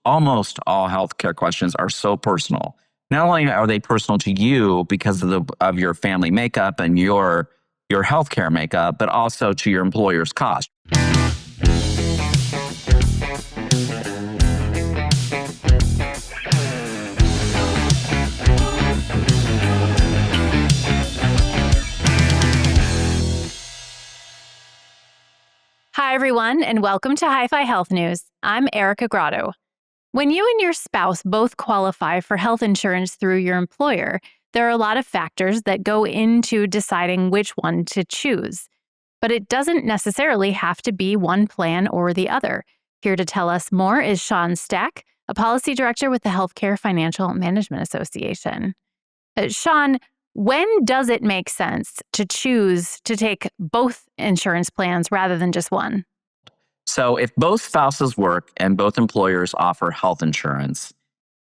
almost all healthcare questions are so personal. Not only are they personal to you because of your family makeup and your healthcare makeup, but also to your employer's cost. Hi, everyone, and welcome to Hi-Fi Health News. I'm Erika Grotto. When you and your spouse both qualify for health insurance through your employer, there are a lot of factors that go into deciding which one to choose. But it doesn't necessarily have to be one plan or the other. Here to tell us more is Shawn Stack, a policy director with the Healthcare Financial Management Association. Shawn, when does it make sense to choose to take both insurance plans rather than just one? So if both spouses work and both employers offer health insurance,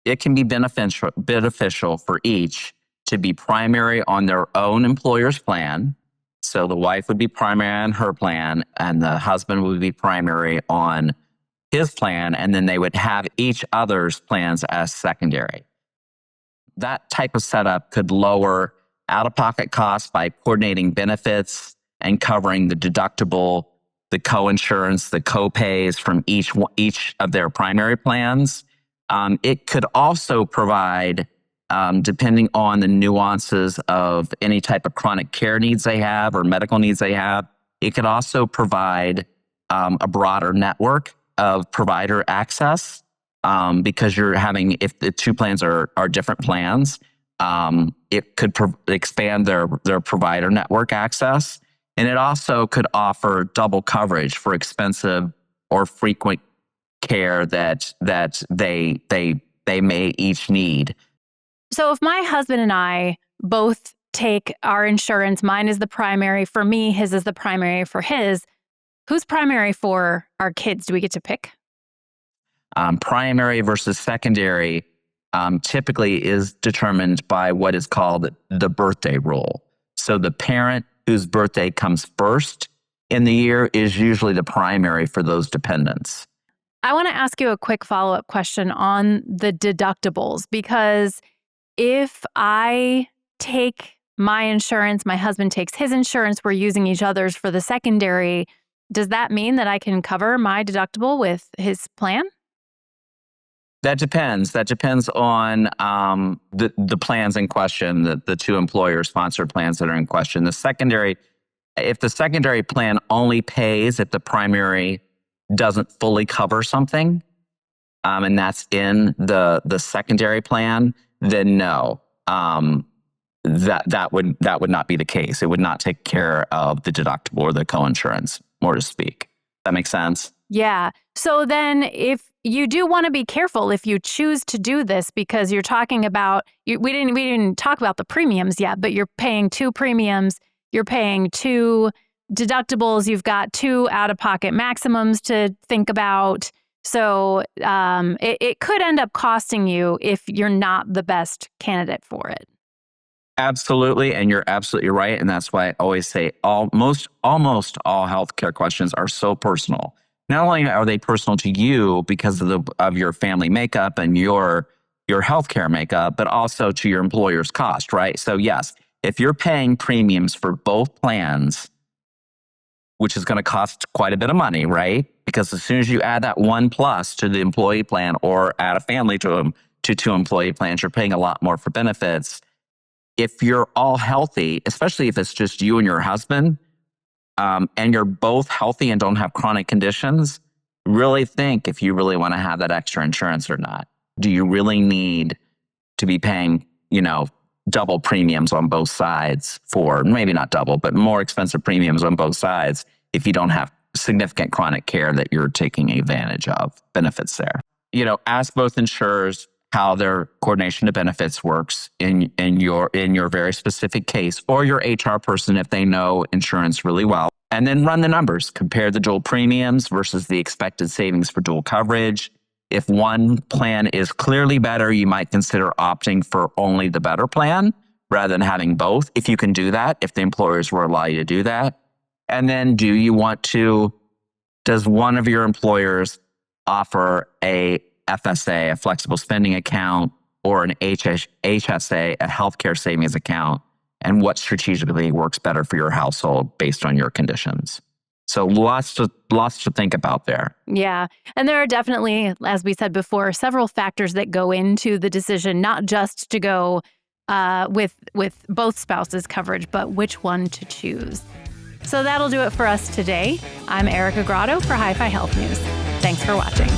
it can be beneficial for each to be primary on their own employer's plan. So the wife would be primary on her plan and the husband would be primary on his plan, and then they would have each other's plans as secondary. That type of setup could lower out-of-pocket costs by coordinating benefits and covering the deductible, the co-insurance, the co-pays from each of their primary plans. It could also provide, depending on the nuances of any type of chronic care needs they have or medical needs they have, it could also provide a broader network of provider access. Because you're having, if the two plans are different plans, it could expand their provider network access. And it also could offer double coverage for expensive or frequent care that they may each need. So if my husband and I both take our insurance, mine is the primary for me, his is the primary for his, who's primary for our kids? Do we get to pick? Primary versus secondary typically is determined by what is called the birthday rule. So the parent whose birthday comes first in the year is usually the primary for those dependents. I want to ask you a quick follow-up question on the deductibles, because if I take my insurance, my husband takes his insurance, we're using each other's for the secondary, does that mean that I can cover my deductible with his plan? That depends. That depends on the plans in question, the two employer-sponsored plans that are in question. If the secondary plan only pays if the primary doesn't fully cover something, and that's in the secondary plan, then no, that would not be the case. It would not take care of the deductible or the coinsurance, more to speak. That makes sense? Yeah. So then if you do want to be careful if you choose to do this, because you're talking about, we didn't talk about the premiums yet, but you're paying two premiums, you're paying two deductibles, you've got two out-of-pocket maximums to think about. So it could end up costing you if you're not the best candidate for it. Absolutely, and you're absolutely right. And that's why I always say almost all healthcare questions are so personal. Not only are they personal to you because of your family makeup and your healthcare makeup, but also to your employer's cost, right? So yes, if you're paying premiums for both plans, which is going to cost quite a bit of money, right? Because as soon as you add that one plus to the employee plan or add a family to two employee plans, you're paying a lot more for benefits. If you're all healthy, especially if it's just you and your husband, and you're both healthy and don't have chronic conditions, really think if you really want to have that extra insurance or not. Do you really need to be paying, double premiums on both sides for, maybe not double, but more expensive premiums on both sides if you don't have significant chronic care that you're taking advantage of, benefits there? Ask both insurers how their coordination of benefits works in your very specific case, or your HR person if they know insurance really well. And then run the numbers. Compare the dual premiums versus the expected savings for dual coverage. If one plan is clearly better, you might consider opting for only the better plan rather than having both, if you can do that, if the employers will allow you to do that. And then does one of your employers offer a FSA, a flexible spending account, or an HSA, a healthcare savings account, and what strategically works better for your household based on your conditions. So lots to think about there. Yeah. And there are definitely, as we said before, several factors that go into the decision, not just to go with both spouses coverage, but which one to choose. So that'll do it for us today. I'm Erika Grotto for Hi-Fi Health News. Thanks for watching.